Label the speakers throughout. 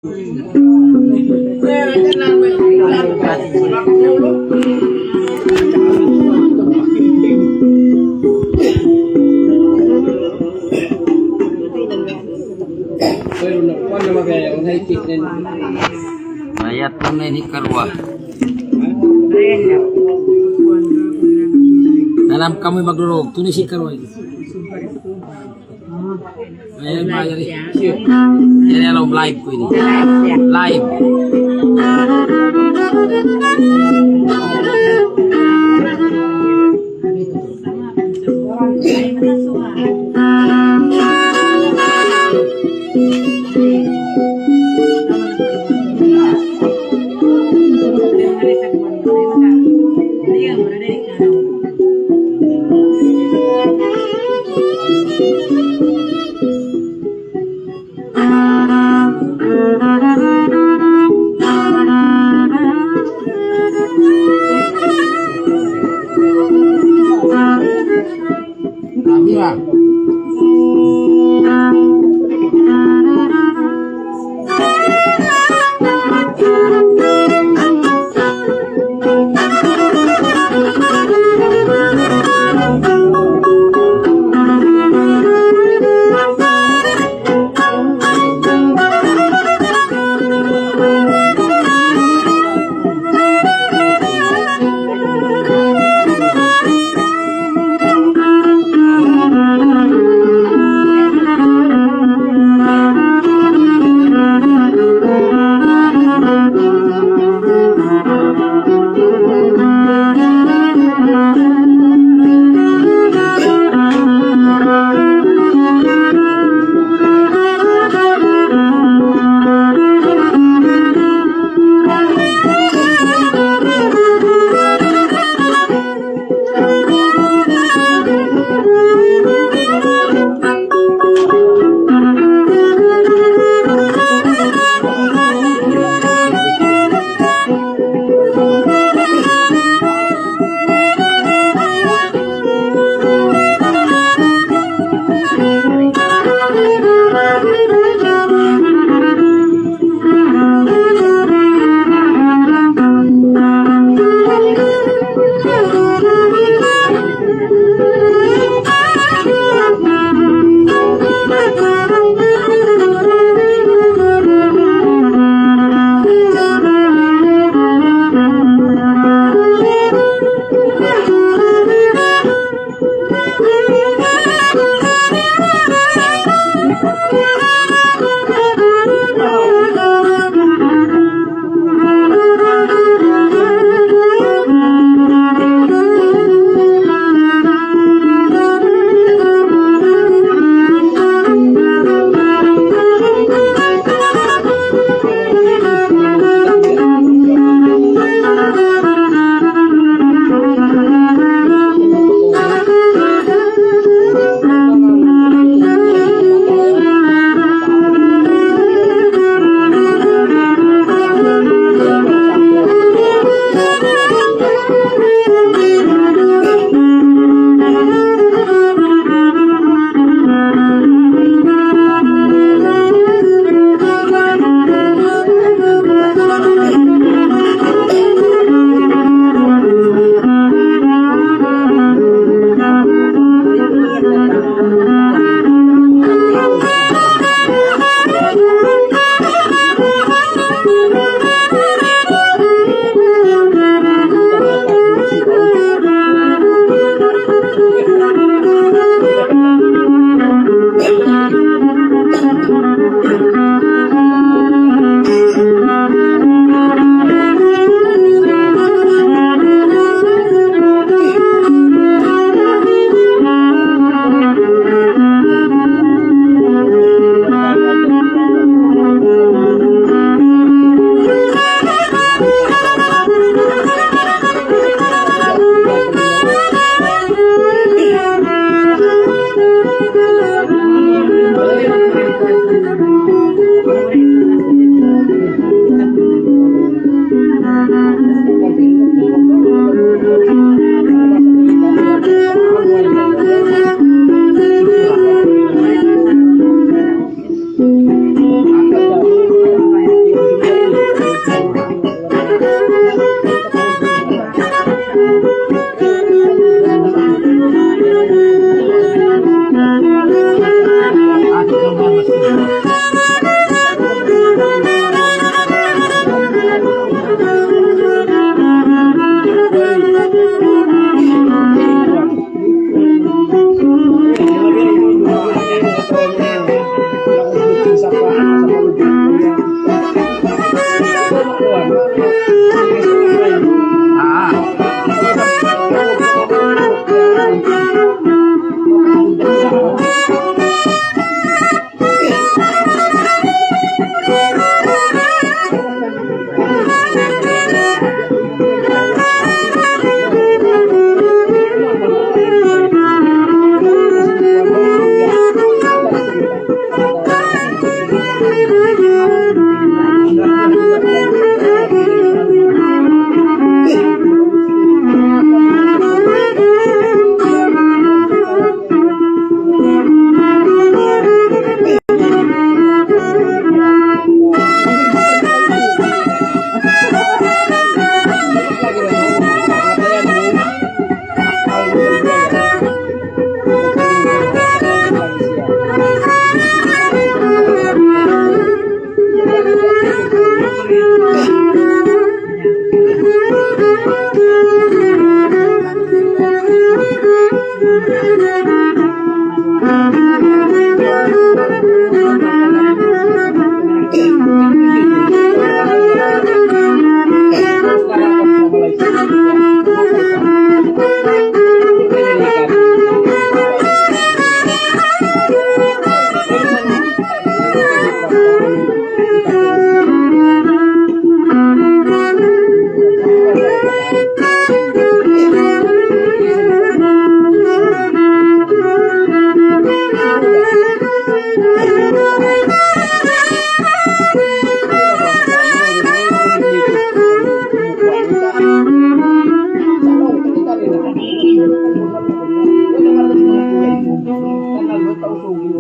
Speaker 1: Mayat mo na ni Karwa. Dalam kami maglulog, tunis si Karwa. Ayan, bayar ni. Yan yung live ko ini. Live.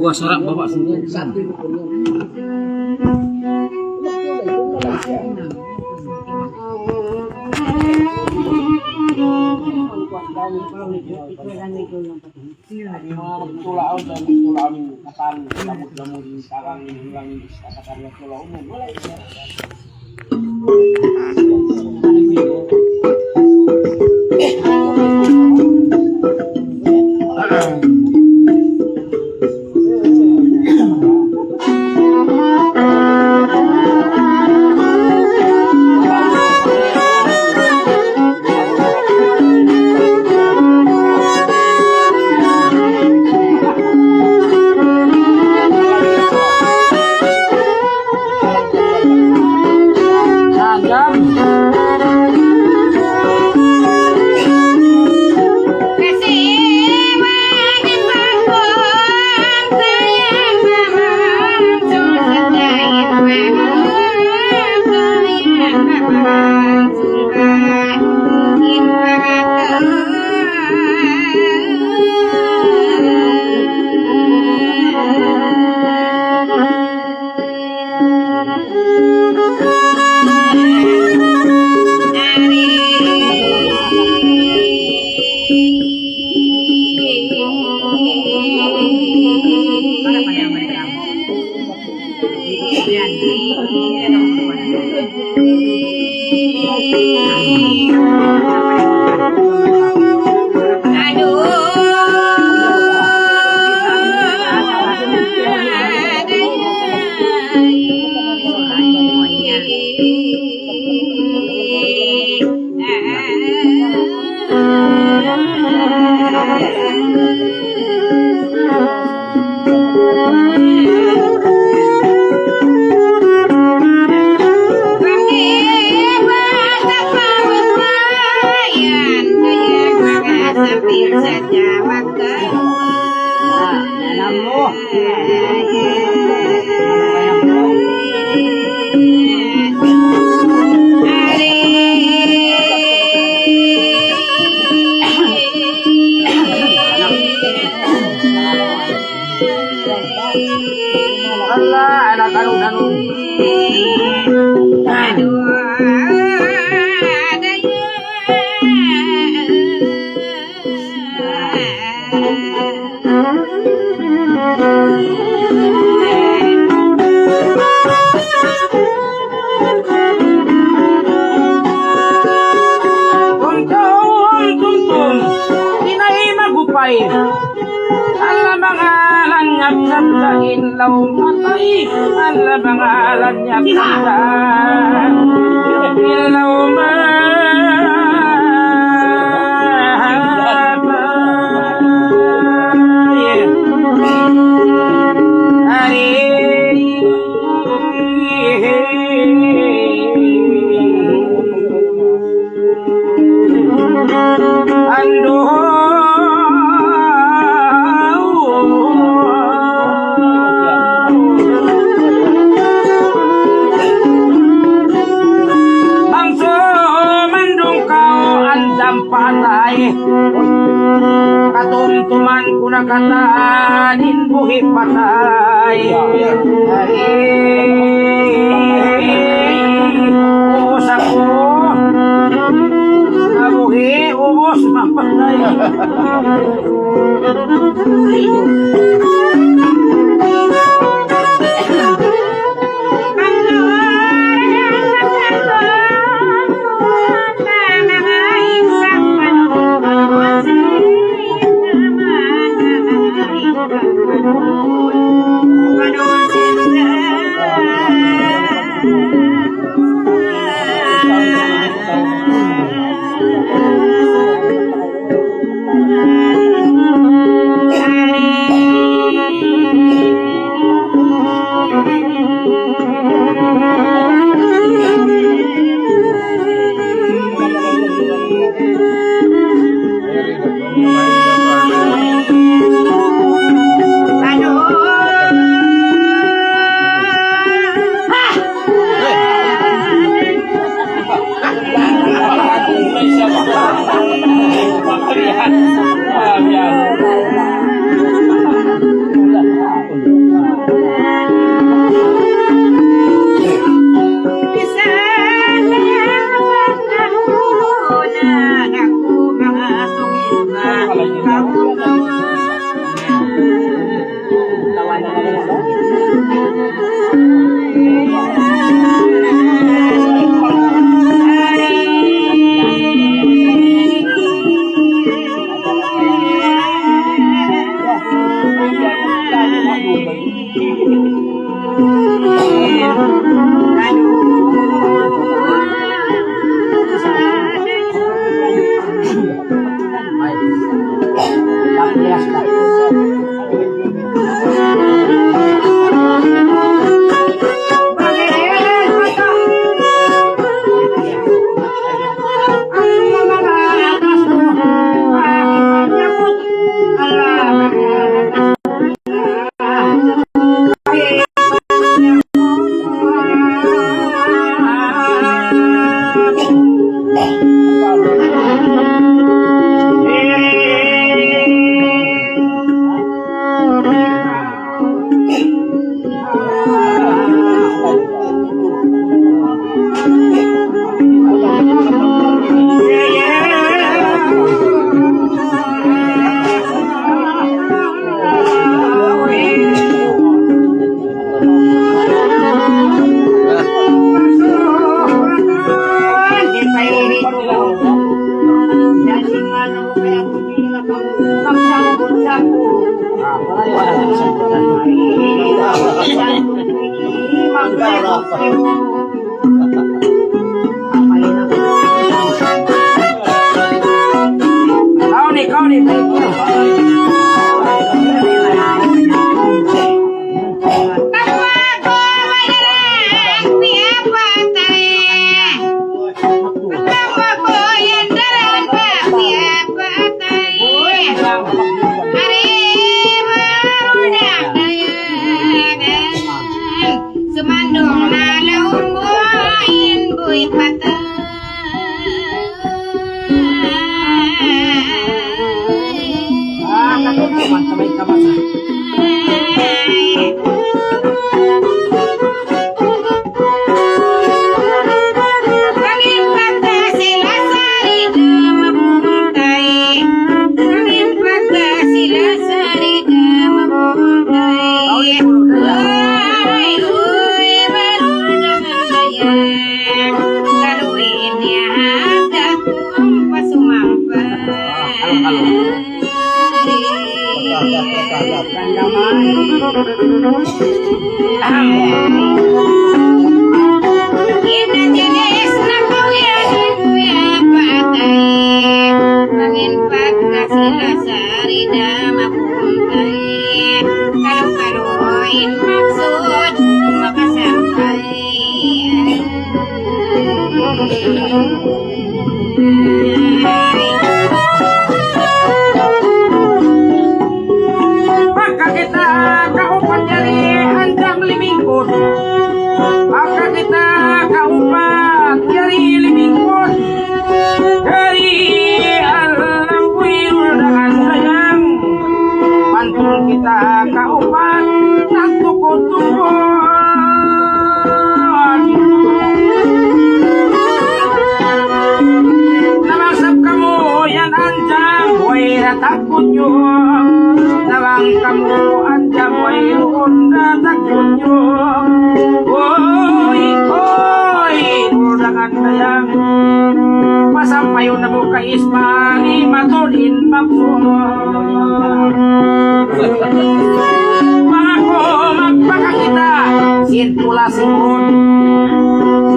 Speaker 1: Gua sorak bapak semua. Kau nih,
Speaker 2: Sumandong na laumbuin buhay patay. Angin pagka sila sarida mabuntay. Angin pagka sila sarida mabuntay. Uy, uy, marunong ang bayan. Kaluin niya hagdat kung pasumampay. Ina jenis na kawiyanin kuya patay. Mangin pagka sila sarida mapuntay. Kalau-kaloin maksud makasampai.
Speaker 1: maka kita kaupan dari handang limingkod. Maka kita kaupan dari limingkod. Dari alam wirul dengan sayang. Mantul kita kaupan tak tukut-tukut. Namasap kamu yan anjang boy na takut yung. Nawang kamu anjang boy roon na takut yung. Oy, oy, dengan sayang. Pasampayo na mo kay Ismani matulin magsum. Mga ko magpakakita sirkulasyon.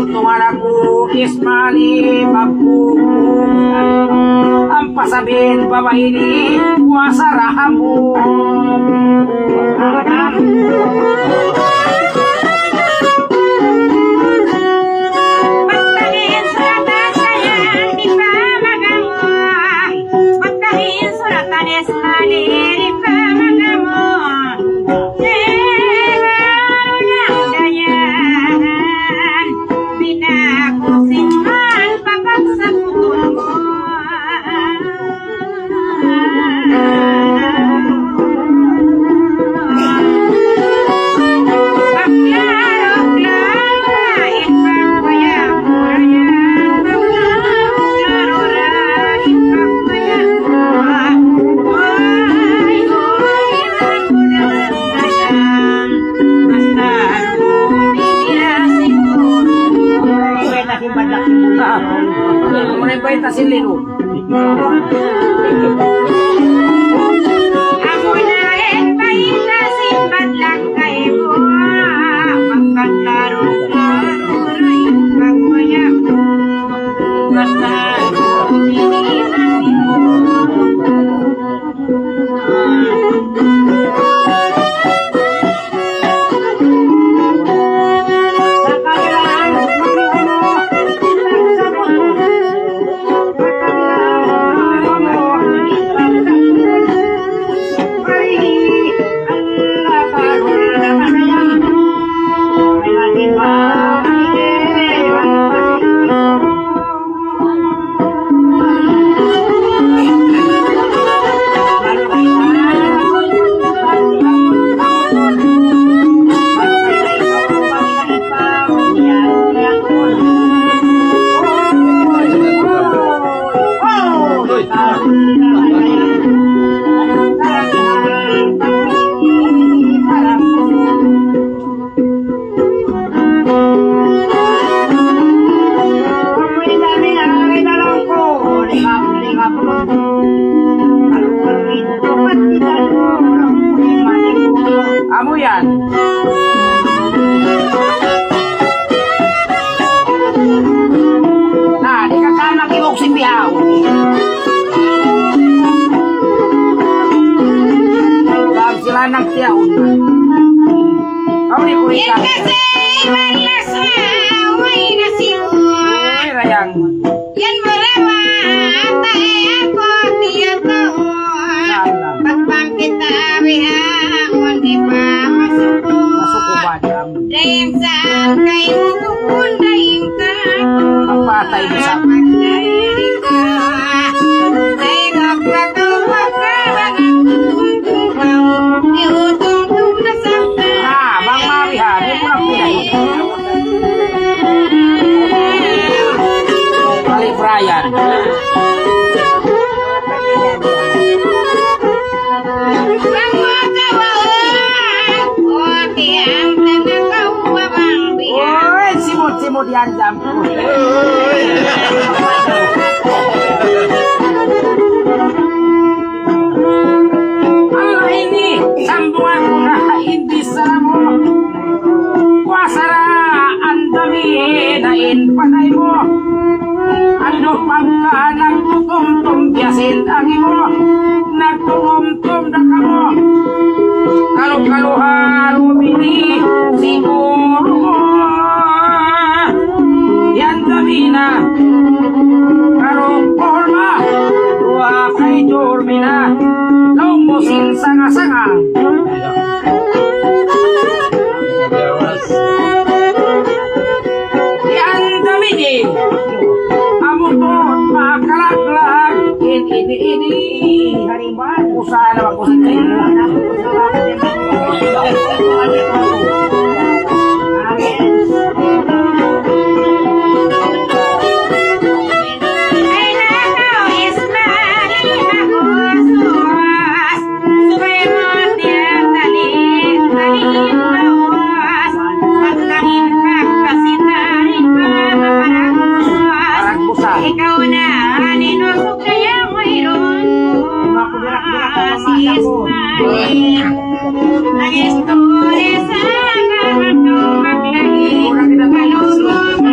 Speaker 1: Itong anak ko Ismani magpupungan. Ang pasabin babae ni kuasa rahamu.
Speaker 2: Pagtahin suratan sayang di pamagamu. Pagtahin suratan esmali di pamagamu. Dewan dayan bina kusingan papaksa putulmu.
Speaker 1: Mulai bayi tasin lino.
Speaker 2: Ako na rin paita simbat lang kayo. Magkaklaro-klaro rin pagmaya mo. Basta sininasin mo. Sa kabilang sa puto.
Speaker 1: tatay mo sa bang mami ha, di mo na pinay. Kali Brian. Oy, simot-simot yan jam. Allah ini sambungan ko na hindi sa mo. Kuasara ang dami na panay mo. Ano pagka nagtutumtum biyasin ang imo. Nagtumumtum na ka mo. Kalukaluhan umini siguro mo. Yan dami na. Karuporma. Dua kay dormi na. Lumusin sanga-sanga. Yan dami din. Amutot makalaglag. Ini. Usaha naman ko sa kayo.
Speaker 2: Ikaw na, ninusok kaya mayroon ko sismali. Nag-istorya sa kahato maglagi, malulong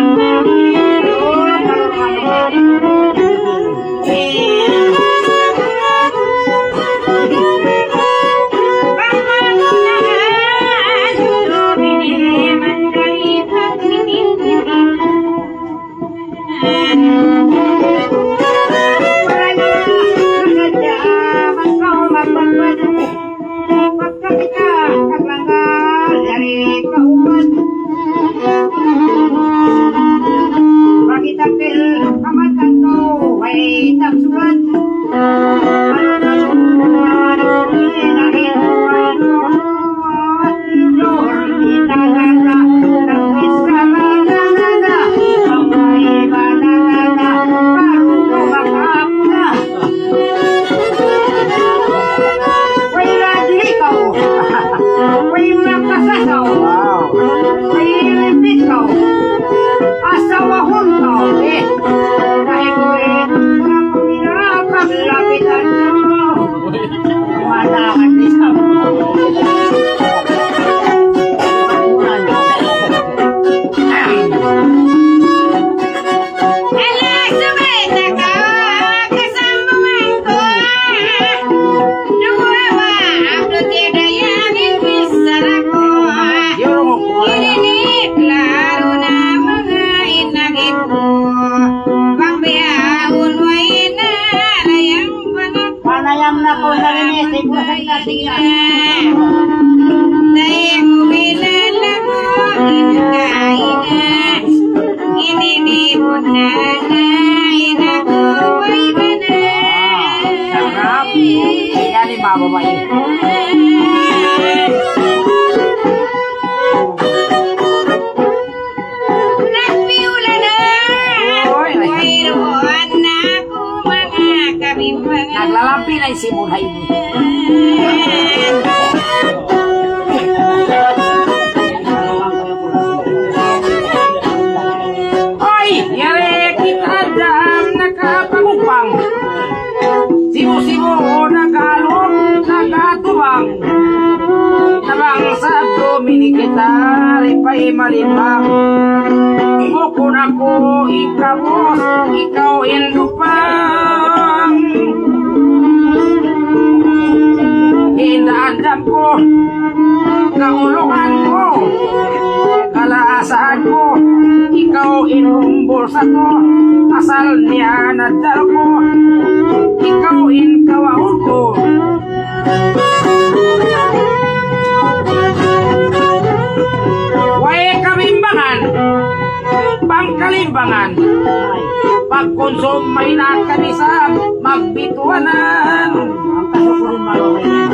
Speaker 1: Naglalampi na si Murhay mo. Hoy! Yare kita dam nakapagupang. Sibo-sibo nagalog, nagatubang. Nabang sa domini kita ripay malimbang. Bukon ako, ikaw indupang. Inaandam ko, kaulungan ko, kalaasahan ko, ikaw inumbulsa ko, asal niya nadal ko, ikaw inkawahon ko. Way kabimbangan, pang kalimbangan. Pagkonsum may nakanisa, magbituanan. Ang kasukurin malaway niya.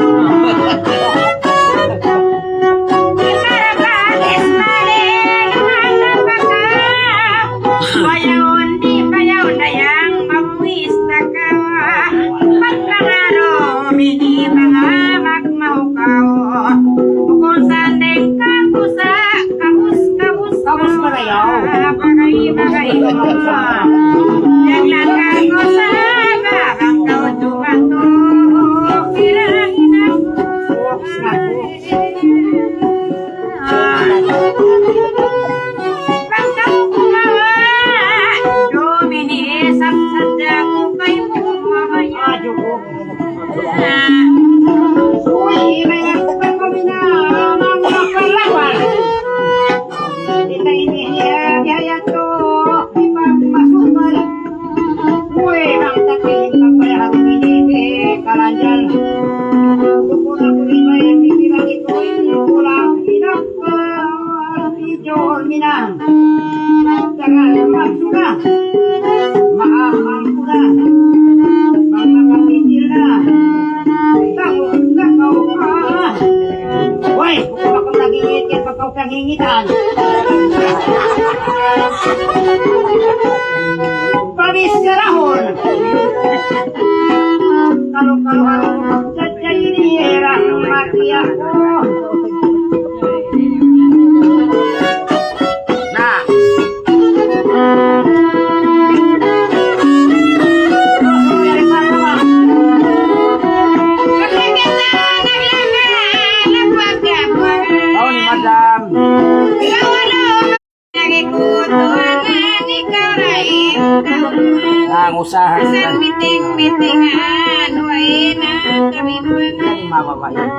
Speaker 1: Ang usahan
Speaker 2: Isang miting-mitingan, way na kami mga
Speaker 1: mababayan.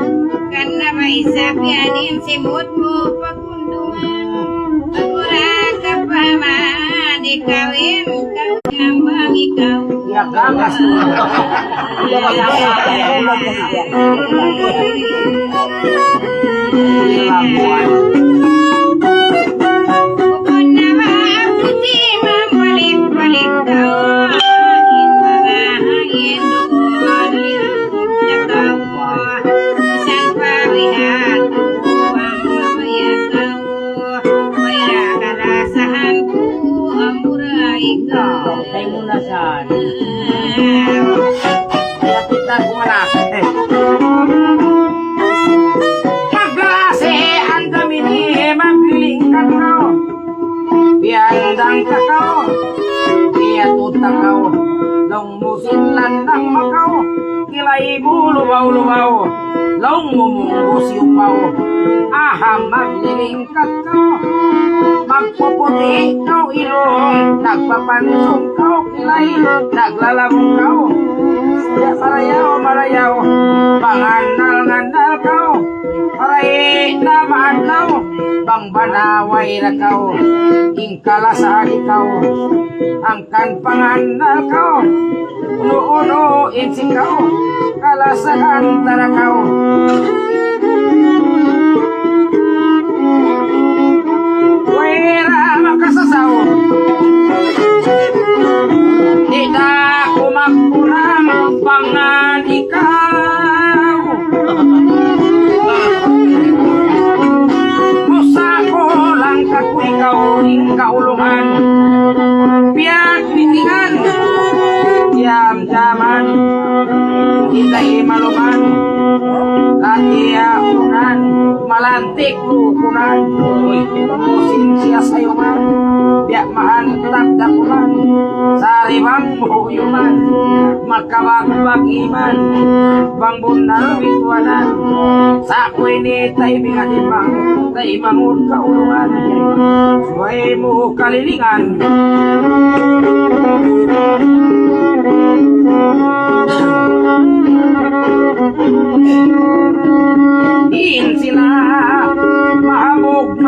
Speaker 2: kan na may sabianin simut mo pagkunduman. Agura ka pa man, ikawin ka ngambang ikaw.
Speaker 1: Ya gagas
Speaker 2: Bukod na ba ako di mabalik-balik daw.
Speaker 1: Tayo muna sa lapit na kumalak. Pagkasi ang dami ni magling kakao, piandang kakao, piyatut kakao, long musinlan ng makaw, kilay bulubaw-lubaw, long mumungos yupaw, aham magliling kakao. Magpuputi kau ilong, nagpapansong kau kilay, naglalabong kau. Ya marayaw, panganal-ngandal kau, paray na maadlaw, bang banaway na kau, ingkalasahan ikaw, angkan panganal kau, uno-uno insik kau, kalasahan tara kau. Wera makasasaw, di na kumakurang pangan ikaw. Musa ko lang kaku ikaw ning kaulungan, biag bitingan, jam-jaman, kita'y maluman, katiyakunan, malantik lukunan, musin siya sayuman, biak mahantap dakulan, saribang buhuyuman, makawagbag iman, bang bunal bituanan, sa kuwini tay bingatibang, tay mangun kaulungan, suway mo kalilingan. Din sila mahabog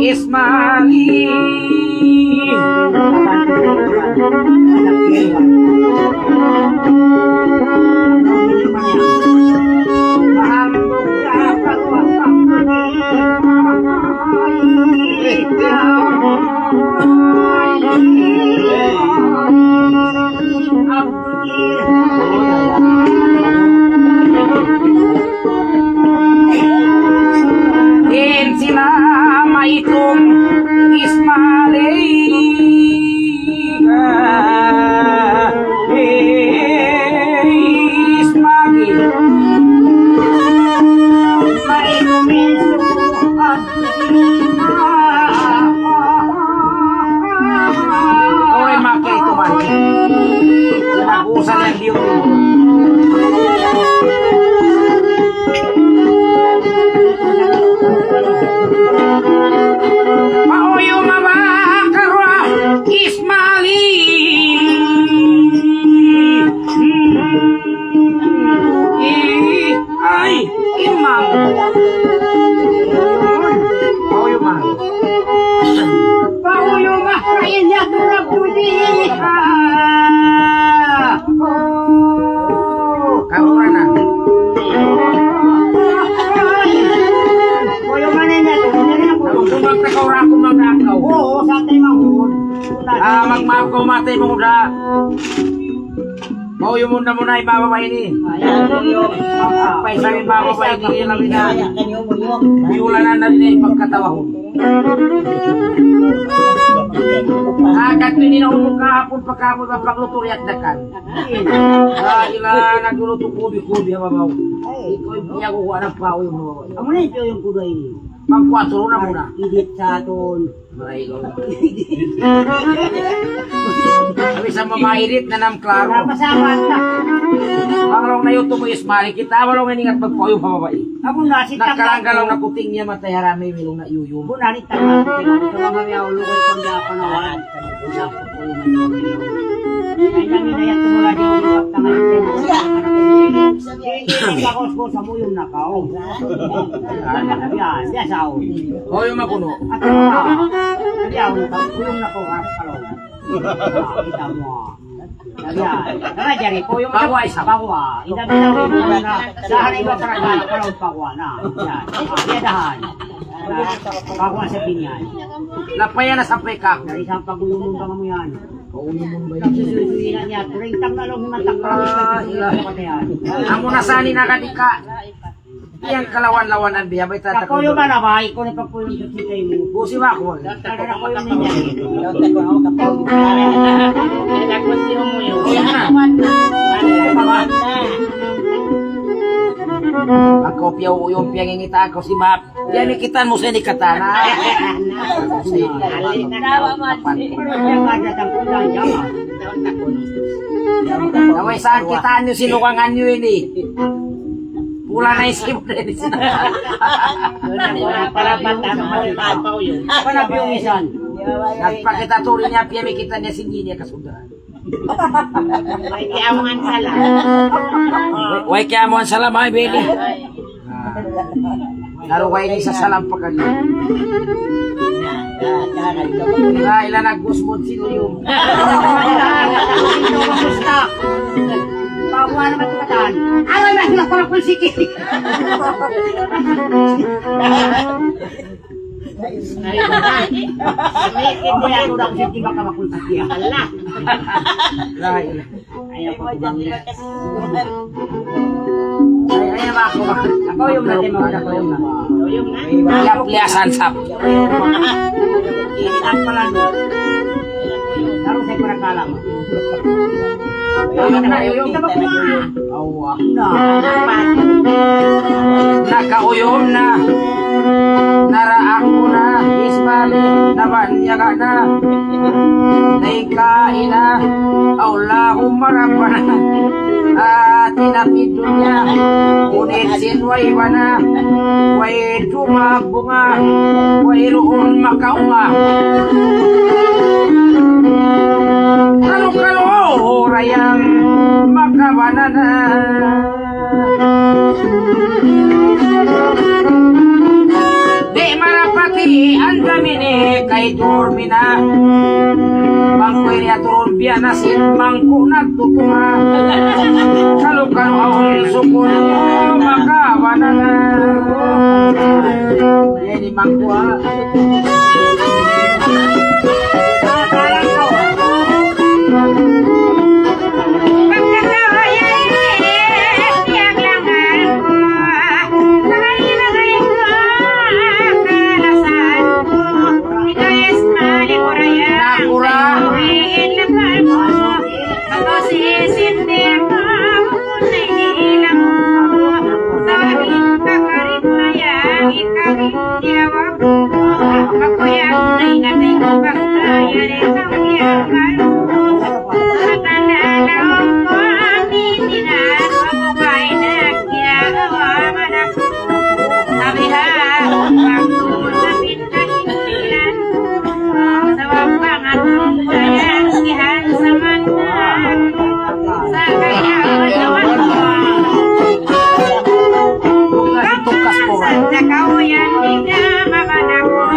Speaker 1: Ismali. Mahabog ka pagwasang liyo. Pauyo mabakarwa Ismali. Ay, imang. Pauyo ma. Pauyo ma. Kain niya turap budi. Kaura na.
Speaker 3: Koyo mana niya to?
Speaker 1: Kumang takaura ko magakaw.
Speaker 3: Oo, sa tayo mahon.
Speaker 1: Magmaap ko matay mo da. Pauyo mo na muna ibababay ni. Paisa rin bababay ni yung labi na. Biulanan na rin yung pagkatawa ko. Agad ni na umong kahapon pagkapon mapagluto riat dakan. Ila nagluluto kubi-kubi ang mabaw. Ikaw yung pinakukuha ng pao yung mabaw.
Speaker 3: Amo na ito yung kuda ini.
Speaker 1: Pang 4 na muna.
Speaker 3: Idit sa aton.
Speaker 1: Maray ko. Sabi sa mamairit na nam klaro.
Speaker 3: Napasama ta.
Speaker 1: Pangalong na yun mo ismari kita. Malong nga ingat pagpayo pababay.
Speaker 3: Ako na si
Speaker 1: Nagkalanggalaw na puting niya matay harami milong na iyuyum.
Speaker 3: Ako na ni tanga. Ito mga miyaw lukay kung di ako nawalan. Ay nang inayat ko mula di ko tanga ito. Hindi ako sa muyong nakaw. Yan, yan sa ako.
Speaker 1: O yung makuno.
Speaker 3: At ako hindi ako muyong nakaw. Kita mo. Yan. Nakajari ko yung
Speaker 1: Pagwa isa.
Speaker 3: pagwa. Hindi na rin na dahan iba talaga kalau pagwa na. Yan. Yan dahan. Pagwa sa pinyan.
Speaker 1: Lapaya na sa peka.
Speaker 3: Dari isang pagulungan ka mo yan.
Speaker 1: Pauyo mo ba
Speaker 3: Nagsususuin na niya. Turing tang na lang himantak ka.
Speaker 1: Amo na sani na kadika. Iyang kalawan-lawan ang biya. May tatakot.
Speaker 3: Ako yung manabay. Kung ipagpulong sa sitay mo.
Speaker 1: Busi ba ako?
Speaker 3: Talaga ako yung niya.
Speaker 1: Ako piyaw yung piyangingita ako si Map. Yan ikitan mo sa nikatana. Naway saan kitaan nyo sinukangan nyo ini. Pula na isip na yun.
Speaker 3: Panap yung isan.
Speaker 1: Nagpakita tuloy niya piyami kita niya singi niya kasundaran. Way kaya mo ang salam ay Beli. Naruway ni sa salam pa kanya. Ilan nagusmod sino yung.
Speaker 3: Pagwa naman tumataan. Away ba sila parang pulsiki? Ako yan udah ko siya baka makulsiki. Allah. Ayaw ko bang niya. Ayaw ba ako ba? Ako yung natin mo ako yung na.
Speaker 1: Liap-liasan sap.
Speaker 3: Itak pala no. Laro saya kurang kalam. Yung tabak ko na.
Speaker 1: Awa.
Speaker 3: Na.
Speaker 1: Nakauyom na. Naraak ko na. Ismali. Nabanyaga na. Naikain na. Allahumma rabbana. Atina fid dunya. Unit sinway wana. Way tumabunga. Way ruun makaunga. Kalau rayang makabanana. Di marapati andamini kay turmina. Bangkoy niya turun bianasin mangko nagtutunga. Kalau awal sukun makabanana. Jadi mangko
Speaker 2: Sayang sihan samanan sa kaya naman sa kauyan tidak mamanapun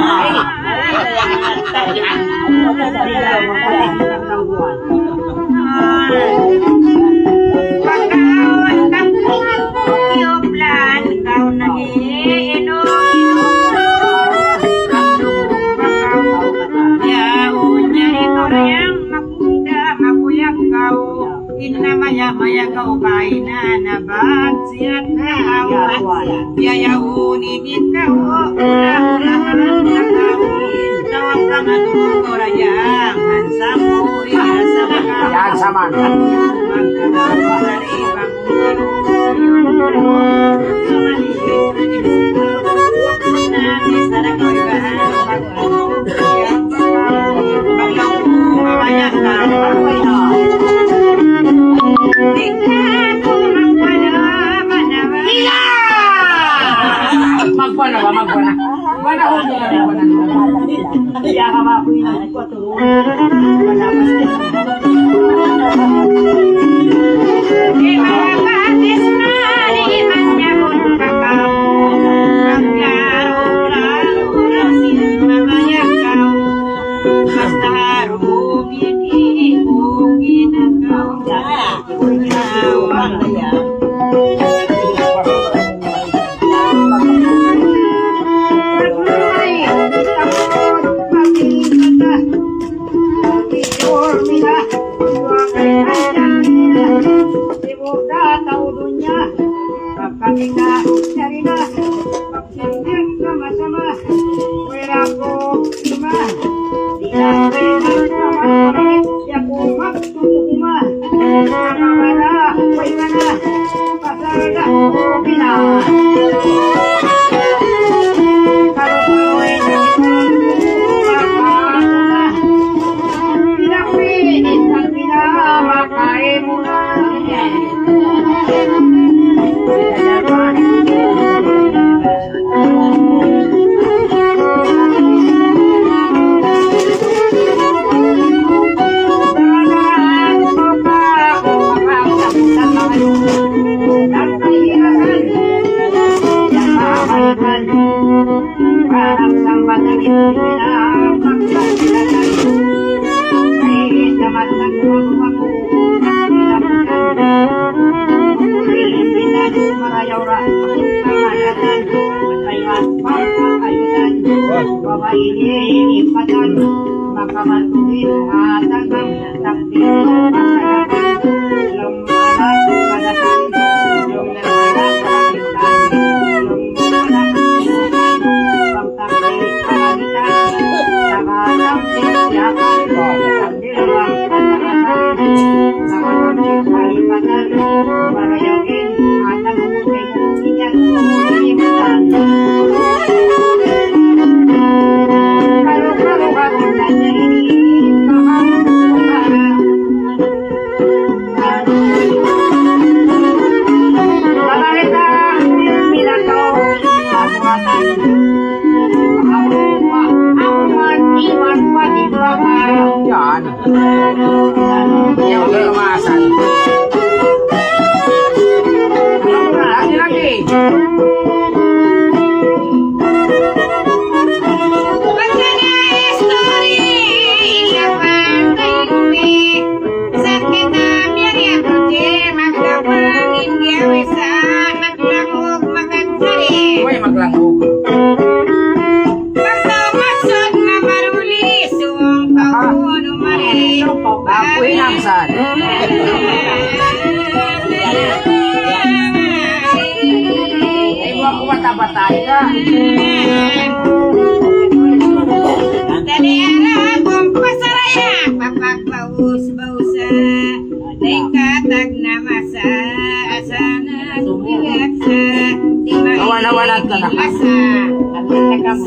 Speaker 2: pagkawan kapungan ko kioplan kau nahiinom maya kau kainan abad siat kau biaya unimit kau ulah-ulahan kau tawag ka matuturayan hansamu irasa kau
Speaker 1: Yan saman.
Speaker 2: magkakawa dari
Speaker 1: Magbuana ba? Magbuana. Buana ko niya lang buana.
Speaker 3: Kaya ka mapuin ang kwaturo.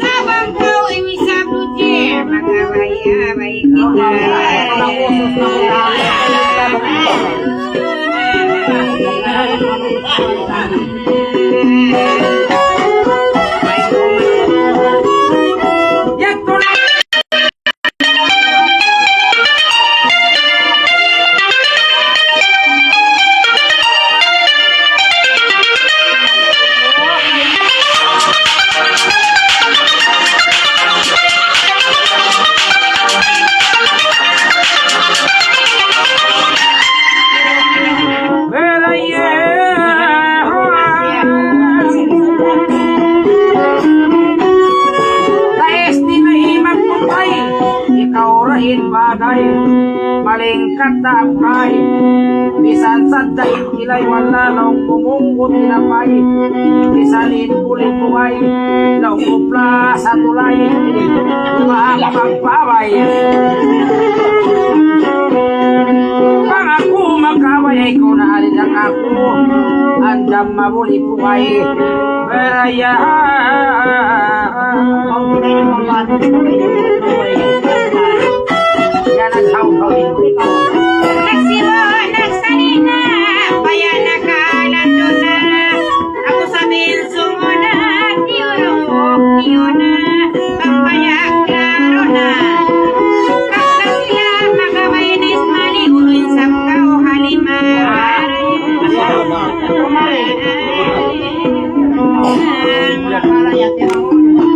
Speaker 3: Sabang kau ini sabuje, maka baik kita.
Speaker 1: bagay, malingkat na ang buhay. Bisan sa daig kilay wala nang mumungkot tinapay. Bisan inbulit buhay, nang kupla sa tulay. Umapagpabay. Pangako magkaway ko na alin ang ako. Andam mabuli buhay. Beraya. Yan ang haw-hawin ko.
Speaker 2: Nagsimo, nagsalina, kaya nakalando na. Ako sabihin sumuna, niyo na, pampaya klaro na. Kakta sila, magawainis, maliuloy sa kao halimar.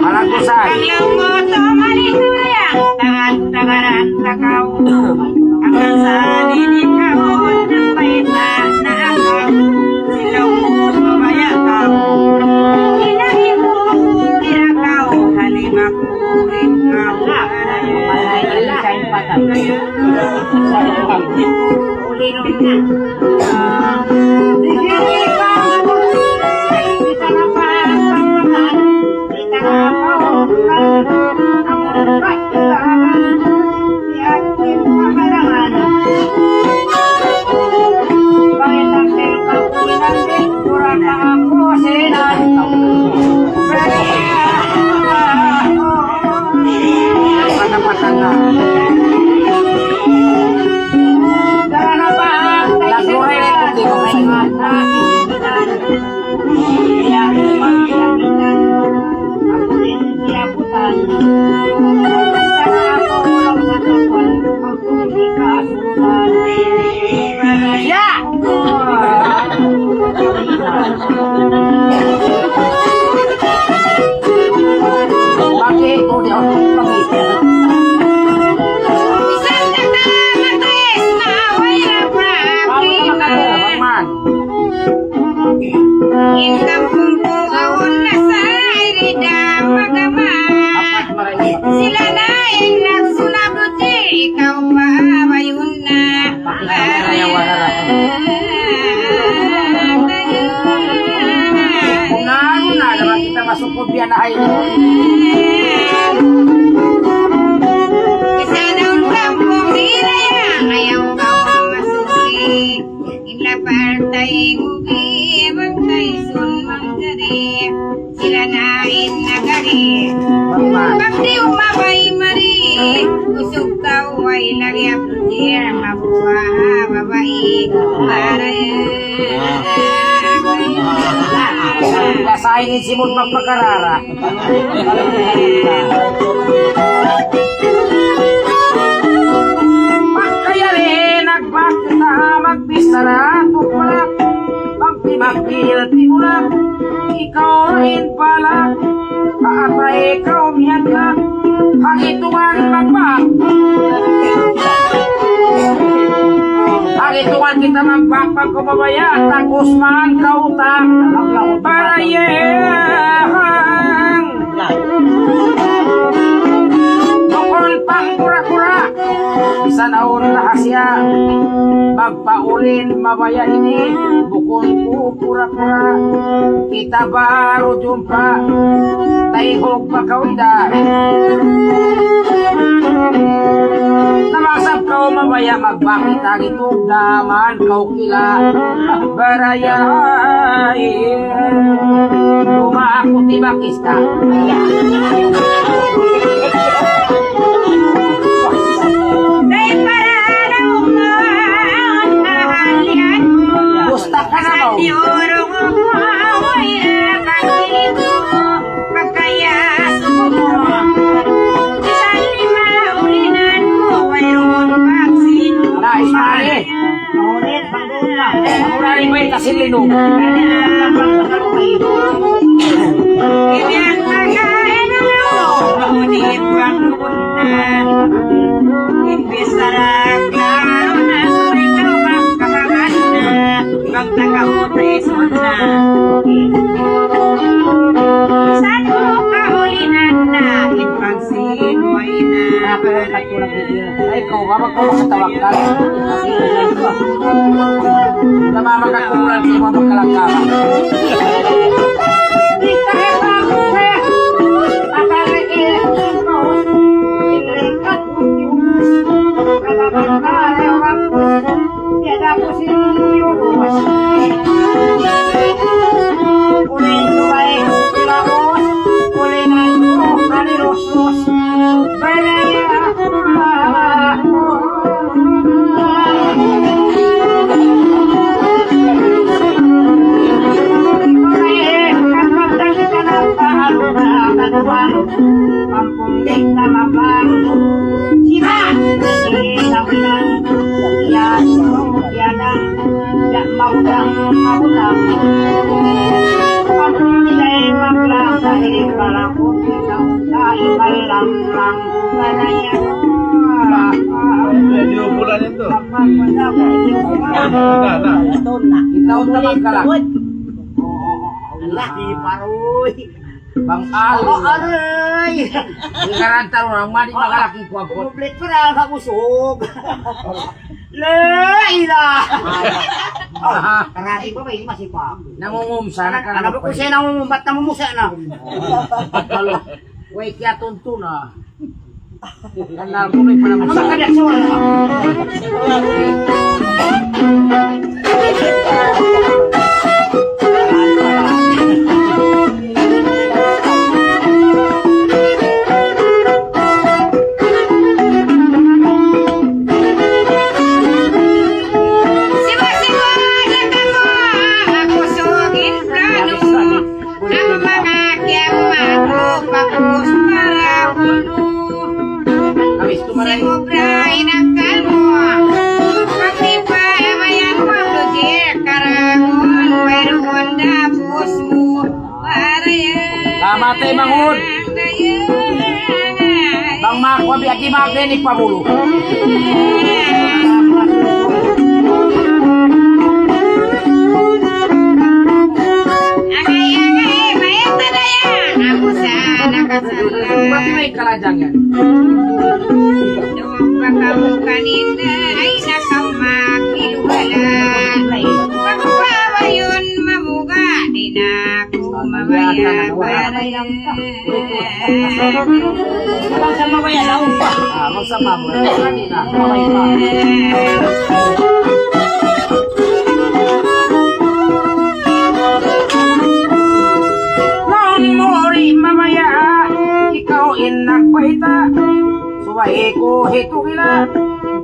Speaker 1: Malagusan.
Speaker 2: Paglaw mo to malinuyang, tangan-tangaran takaw. Hanggang sa linikawon ng paita na akaw. Silaw mo mabaya kaw. Inahin mo kinakaw, halima ko ikaw. Ulinom na. Sila na yung nagsunabuti, ikaw pa bayun na.
Speaker 1: Una, naman kita masukod yan na ay
Speaker 2: Isa daw kampong hirayang, ayaw kau masuri. Inla partay ngugi, magtay sun manggari. Sila na nagari. Bakti umabay mari, usog tao ay nagyap dir, mabuha babae, para
Speaker 1: Basahin ni Simon magpakarara. Kaya rin nagbakita magbisara tupalak. Magpimagpil timulak, ikaw rin pala. Kaata ikaw miyaglag, hangituan magbak. Hangituan kita magbak pagkumabaya, takos man kautang. Parayang Bukol pang kura-kura, isa naon lahasya. Magpaulin mabaya ini, bukol po kura-kura. Kita baru jumpa, taihog pakawida. Namasap kau mabaya, magbakit ang itong daman kau kila. Barayay, ako tibakis ka.
Speaker 2: Dahil para daw mahalian mo.
Speaker 1: Gusta ka na mo.
Speaker 2: Diorong mo, away na kakilito mo, pagkayaso mo. Isang lima ulinan mo, mayroon vaksin.
Speaker 1: Nais mali.
Speaker 3: Mahulit, panggulo na.
Speaker 1: Maraming may kasilino.
Speaker 2: Ibig pagkain mo, mahunit pagkunan. Imbis na klaro na, ikaw magkakagan na, ibang nakahutay na. Saan mo kahulinan na, ipagsinuay na.
Speaker 3: ako yung katulad niya.
Speaker 1: Ay, ikaw ka magkatawag ka. Namamagkakulan sa mga magkalangkaran.
Speaker 4: Hindi mo bulan ito.
Speaker 1: Ikaw na magkalak.
Speaker 3: Laki paroy.
Speaker 1: Bang alo.
Speaker 3: Aray!
Speaker 1: Ikaranta mo ang mali magalaki ko ako.
Speaker 3: Kumuplit ko na ang usog. Laila! Karati ko ba yung masipag?
Speaker 1: Nangungumsa na ka
Speaker 3: Ano ba kung siya namumumbat na mumusa na?
Speaker 1: Halo. Wait, kaya tunto na. Kanal ko may
Speaker 3: Ano
Speaker 1: panamusa.
Speaker 3: ba kadyak sa wala?
Speaker 2: Siwa-siwa na kamo, makusugin plano. Ang mga kiyamato, pakus para ulo.
Speaker 1: Kabis tumaray.
Speaker 2: Simubray na kalmo. Pagtipamayan mo, lugir, karagon, mayroon na puso. Para yan.
Speaker 1: Kamatay manghod. Bang makwabi at di magdinig pamulo.
Speaker 2: Angay-angay, mayata na yan. Ako sana kasala.
Speaker 1: Ba't may kalajang yan?
Speaker 2: Doon pa kamo kanina ay nakamakiluwalan. Pagpawa yun mamuga, di na ako mamaya para yan.
Speaker 3: Walang sa mamaya na umpa.
Speaker 1: Magsama mo. Kanina. Mamay pa. Nang mori mamaya, ikaw inagpaita. Suway ko hito kila,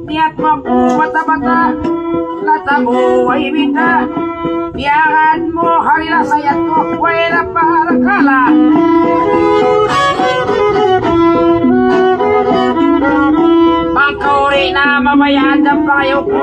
Speaker 1: tiyak magpumata-bata. Latabo ay bita, tiyakan mo halila sayat ko, wala para kala. Bangkauri na mamayaan ng payo ko.